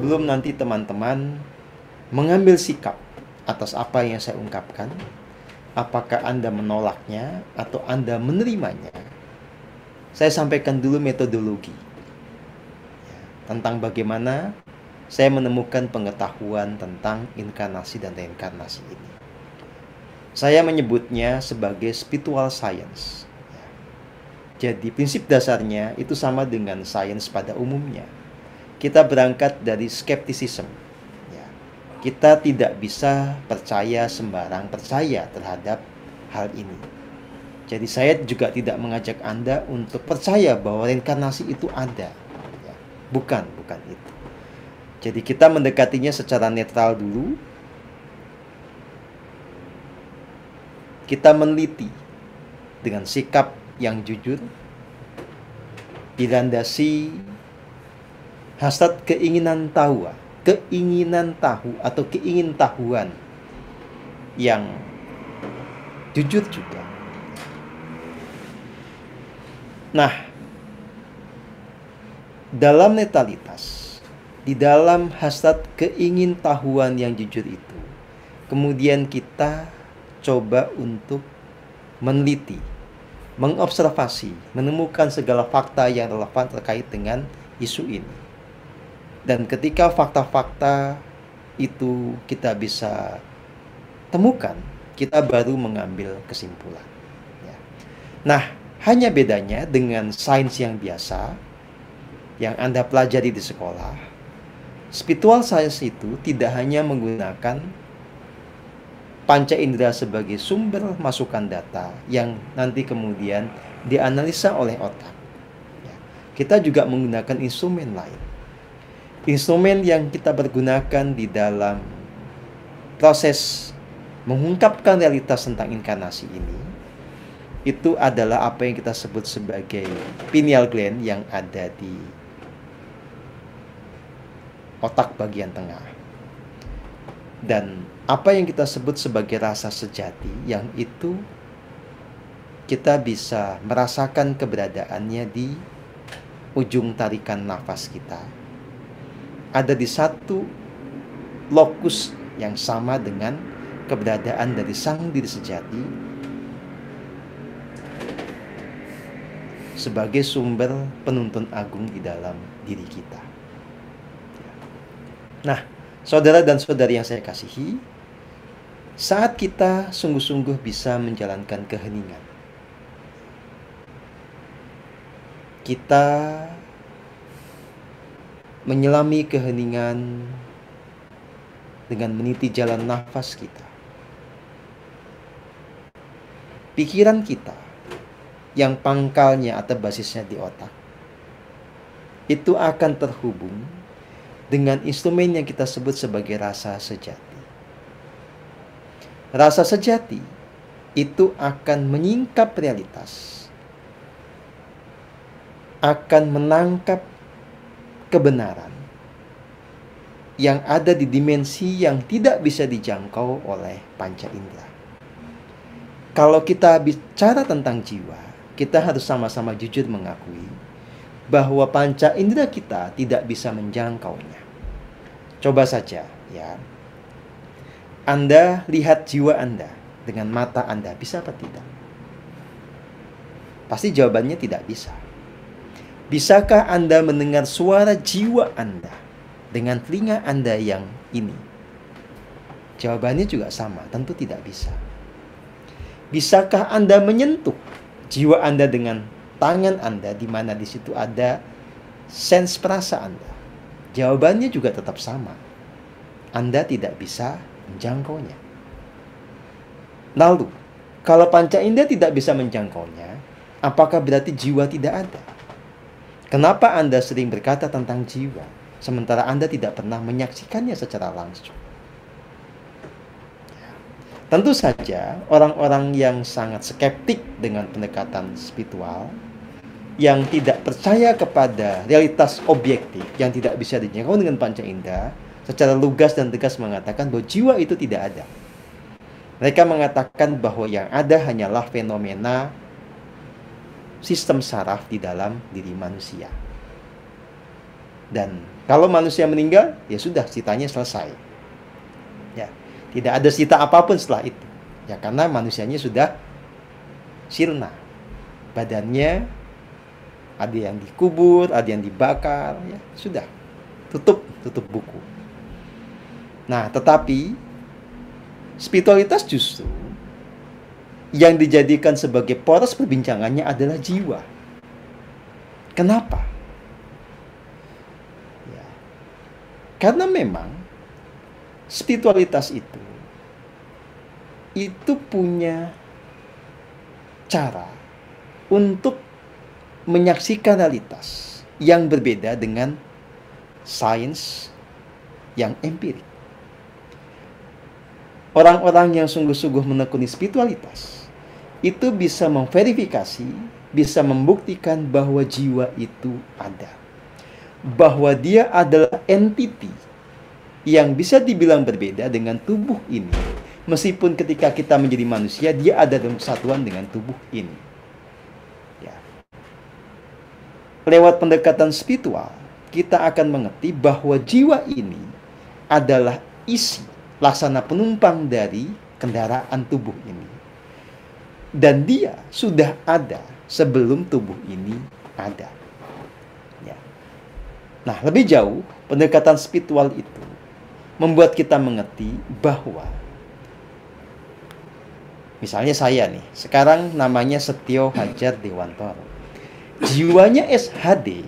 sebelum nanti teman-teman mengambil sikap atas apa yang saya ungkapkan, apakah Anda menolaknya atau Anda menerimanya, saya sampaikan dulu metodologi tentang bagaimana saya menemukan pengetahuan tentang inkarnasi dan reinkarnasi ini. Saya menyebutnya sebagai spiritual science. Jadi prinsip dasarnya itu sama dengan sains pada umumnya. Kita berangkat dari skepticism. Kita tidak bisa percaya sembarang percaya terhadap hal ini. Jadi saya juga tidak mengajak Anda untuk percaya bahwa reinkarnasi itu ada. Bukan itu. Jadi kita mendekatinya secara netral dulu. Kita meneliti dengan sikap yang jujur, dilandasi hasrat keinginan tahu atau keingintahuan yang jujur juga. Nah, dalam netralitas, di dalam hasrat keingintahuan yang jujur itu, kemudian kita coba untuk meneliti, mengobservasi, menemukan segala fakta yang relevan terkait dengan isu ini. Dan ketika fakta-fakta itu kita bisa temukan, kita baru mengambil kesimpulan. Nah, hanya bedanya dengan sains yang biasa, yang Anda pelajari di sekolah, spiritual science itu tidak hanya menggunakan panca indera sebagai sumber masukan data yang nanti kemudian dianalisa oleh otak. Kita juga menggunakan instrumen lain. Instrumen yang kita pergunakan di dalam proses mengungkapkan realitas tentang inkarnasi ini, itu adalah apa yang kita sebut sebagai pineal gland yang ada di otak bagian tengah. Dan apa yang kita sebut sebagai rasa sejati, yang itu kita bisa merasakan keberadaannya di ujung tarikan nafas kita. Ada di satu lokus yang sama dengan keberadaan dari sang diri sejati sebagai sumber penuntun agung di dalam diri kita. Nah, saudara dan saudari yang saya kasihi, saat kita sungguh-sungguh bisa menjalankan keheningan, kita menyelami keheningan dengan meniti jalan nafas kita. Pikiran kita yang pangkalnya atau basisnya di otak itu akan terhubung dengan instrumen yang kita sebut sebagai rasa sejati. Rasa sejati itu akan menyingkap realitas, akan menangkap kebenaran yang ada di dimensi yang tidak bisa dijangkau oleh panca indera. Kalau kita bicara tentang jiwa, kita harus sama-sama jujur mengakui bahwa panca indera kita tidak bisa menjangkaunya. Coba saja, ya. Anda lihat jiwa Anda dengan mata Anda, bisa apa tidak? Pasti jawabannya tidak bisa. Bisakah Anda mendengar suara jiwa Anda dengan telinga Anda yang ini? Jawabannya juga sama, tentu tidak bisa. Bisakah Anda menyentuh jiwa Anda dengan tangan Anda, di mana di situ ada sense perasa Anda? Jawabannya juga tetap sama. Anda tidak bisa menjangkaunya. Lalu, kalau panca indera tidak bisa menjangkaunya, apakah berarti jiwa tidak ada? Kenapa Anda sering berkata tentang jiwa, sementara Anda tidak pernah menyaksikannya secara langsung? Tentu saja, orang-orang yang sangat skeptik dengan pendekatan spiritual, yang tidak percaya kepada realitas objektif yang tidak bisa dijangkau dengan panca indera, secara lugas dan tegas mengatakan bahwa jiwa itu tidak ada. Mereka mengatakan bahwa yang ada hanyalah fenomena sistem saraf di dalam diri manusia. Dan Kalau manusia meninggal, ya sudah, sitanya selesai. Ya, tidak ada sita apapun setelah itu. Ya, karena manusianya sudah sirna. Badannya ada yang dikubur, ada yang dibakar, ya sudah. Tutup buku. Nah, tetapi spiritualitas justru yang dijadikan sebagai poros perbincangannya adalah jiwa. Kenapa? Ya. Karena memang spiritualitas itu punya cara untuk menyaksikan realitas yang berbeda dengan sains yang empirik. Orang-orang yang sungguh-sungguh menekuni spiritualitas itu bisa memverifikasi, bisa membuktikan bahwa jiwa itu ada. Bahwa dia adalah entiti yang bisa dibilang berbeda dengan tubuh ini. Meskipun ketika kita menjadi manusia, dia ada dalam kesatuan dengan tubuh ini. Ya. Lewat pendekatan spiritual, kita akan mengerti bahwa jiwa ini adalah isi, laksana penumpang dari kendaraan tubuh ini. Dan dia sudah ada sebelum tubuh ini ada. Ya. Nah, lebih jauh, pendekatan spiritual itu membuat kita mengerti bahwa misalnya saya nih, sekarang namanya Setio Hadjat Dewantoro. Jiwanya SHD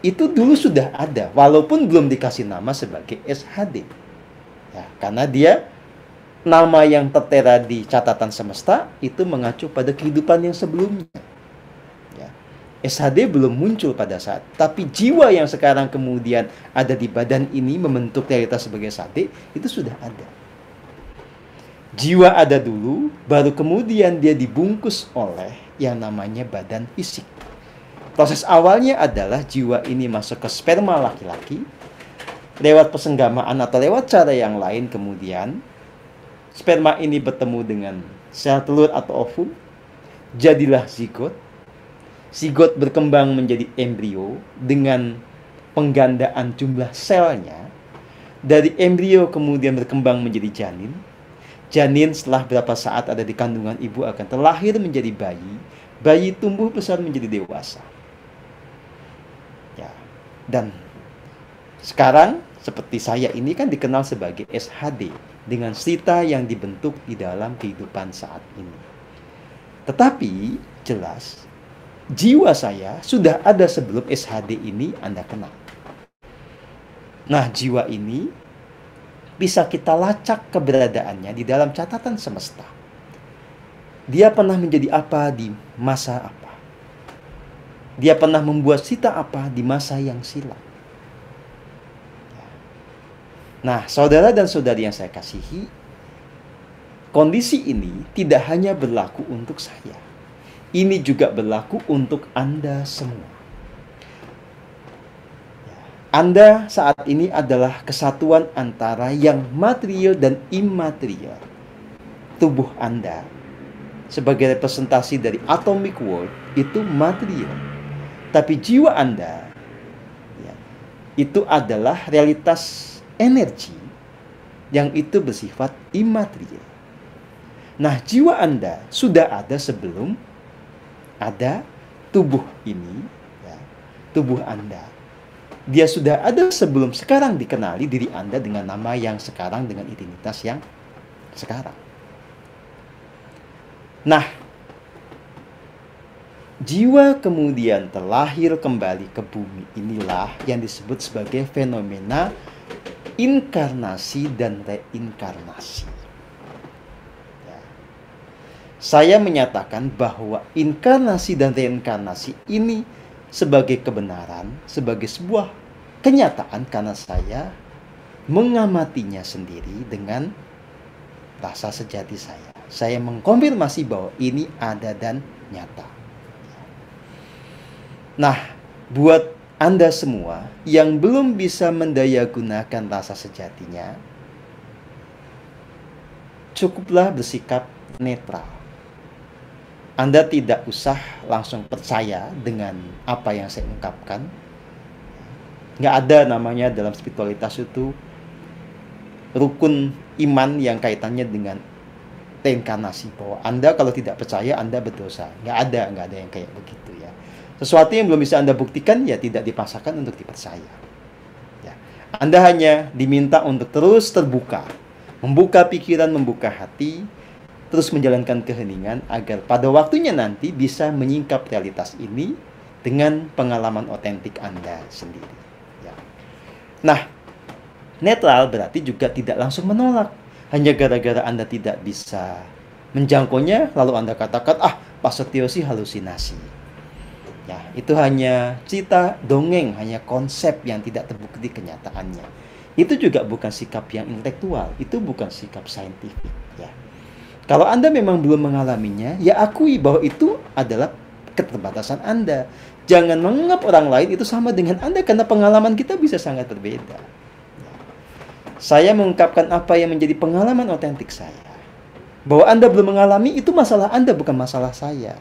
itu dulu sudah ada, walaupun belum dikasih nama sebagai SHD. Ya, karena dia nama yang tertera di catatan semesta itu mengacu pada kehidupan yang sebelumnya. Ya. SHD belum muncul pada saat, tapi jiwa yang sekarang kemudian ada di badan ini membentuk realitas sebagai SHD itu sudah ada. Jiwa ada dulu, baru kemudian dia dibungkus oleh yang namanya badan fisik. Proses awalnya adalah jiwa ini masuk ke sperma laki-laki, lewat persenggamaan atau lewat cara yang lain kemudian sperma ini bertemu dengan sel telur atau ovum, jadilah zigot. Zigot berkembang menjadi embrio dengan penggandaan jumlah selnya. Dari embrio kemudian berkembang menjadi janin. Janin setelah berapa saat ada di kandungan ibu akan terlahir menjadi bayi. Bayi tumbuh besar menjadi dewasa. Ya. Dan sekarang seperti saya ini kan dikenal sebagai SHD dengan cerita yang dibentuk di dalam kehidupan saat ini. Tetapi jelas jiwa saya sudah ada sebelum SHD ini Anda kenal. Nah, jiwa ini bisa kita lacak keberadaannya di dalam catatan semesta. Dia pernah menjadi apa di masa apa? Dia pernah membuat cita apa di masa yang silam? Nah, saudara dan saudari yang saya kasihi, kondisi ini tidak hanya berlaku untuk saya. Ini juga berlaku untuk Anda semua. Anda saat ini adalah kesatuan antara yang material dan imaterial. Tubuh Anda sebagai representasi dari atomic world itu material. Tapi jiwa Anda itu adalah realitas energi yang itu bersifat imaterial. Nah, jiwa Anda sudah ada sebelum ada tubuh ini, ya, tubuh Anda. Dia sudah ada sebelum sekarang dikenali diri Anda dengan nama yang sekarang, dengan identitas yang sekarang. Nah, jiwa kemudian terlahir kembali ke bumi. Inilah yang disebut sebagai fenomena inkarnasi dan reinkarnasi. Ya. Saya menyatakan bahwa inkarnasi dan reinkarnasi ini sebagai kebenaran, sebagai sebuah kenyataan karena saya mengamatinya sendiri dengan rasa sejati saya. Saya mengkonfirmasi bahwa ini ada dan nyata. Nah, buat Anda semua yang belum bisa mendayagunakan rasa sejatinya, cukuplah bersikap netral. Anda tidak usah langsung percaya dengan apa yang saya ungkapkan. Nggak ada namanya dalam spiritualitas itu rukun iman yang kaitannya dengan reinkarnasi, bahwa Anda kalau tidak percaya Anda berdosa. Nggak ada yang kayak begitu ya. Sesuatu yang belum bisa Anda buktikan ya tidak dipaksakan untuk dipercaya. Ya. Anda hanya diminta untuk terus terbuka, membuka pikiran, membuka hati, terus menjalankan keheningan agar pada waktunya nanti bisa menyingkap realitas ini dengan pengalaman otentik Anda sendiri. Ya. Nah, netral berarti juga tidak langsung menolak. Hanya gara-gara Anda tidak bisa menjangkaunya, lalu Anda katakan, Pak Setio sih halusinasi. Ya, itu hanya cerita dongeng, hanya konsep yang tidak terbukti kenyataannya. Itu juga bukan sikap yang intelektual, itu bukan sikap saintifik. Ya. Kalau Anda memang belum mengalaminya, ya akui bahwa itu adalah keterbatasan Anda. Jangan menganggap orang lain itu sama dengan Anda, karena pengalaman kita bisa sangat berbeda. Saya mengungkapkan apa yang menjadi pengalaman otentik saya. Bahwa Anda belum mengalami, itu masalah Anda, bukan masalah saya.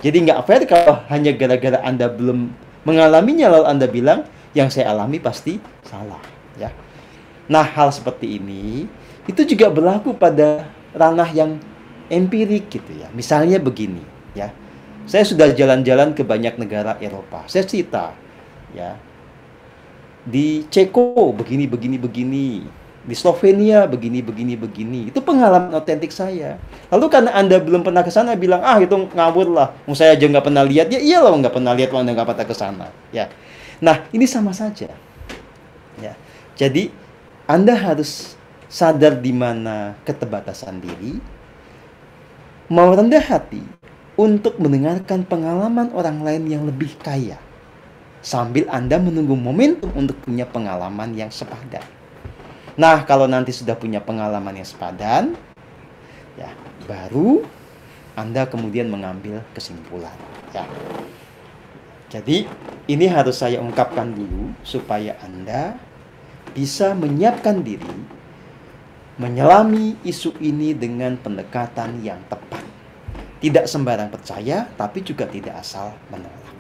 Jadi nggak fair kalau hanya gara-gara Anda belum mengalaminya, lalu Anda bilang, yang saya alami pasti salah. Ya. Nah, hal seperti ini, itu juga berlaku pada ranah yang empirik gitu ya. Misalnya begini, ya. Saya sudah jalan-jalan ke banyak negara Eropa. Saya cerita, ya. Di Ceko begini. Di Slovenia begini. Itu pengalaman otentik saya. Lalu karena Anda belum pernah ke sana bilang, itu ngawur lah. Saya aja nggak pernah lihat. Ya iyalah nggak pernah lihat, Anda nggak pernah ke sana. Ya. Nah, ini sama saja. Ya. Jadi Anda harus sadar di mana keterbatasan diri, mau rendah hati untuk mendengarkan pengalaman orang lain yang lebih kaya, sambil Anda menunggu momentum untuk punya pengalaman yang sepadan. Nah, kalau nanti sudah punya pengalaman yang sepadan, ya, baru Anda kemudian mengambil kesimpulan. Ya. Jadi, ini harus saya ungkapkan dulu supaya Anda bisa menyiapkan diri menyelami isu ini dengan pendekatan yang tepat. Tidak sembarang percaya, tapi juga tidak asal menolak.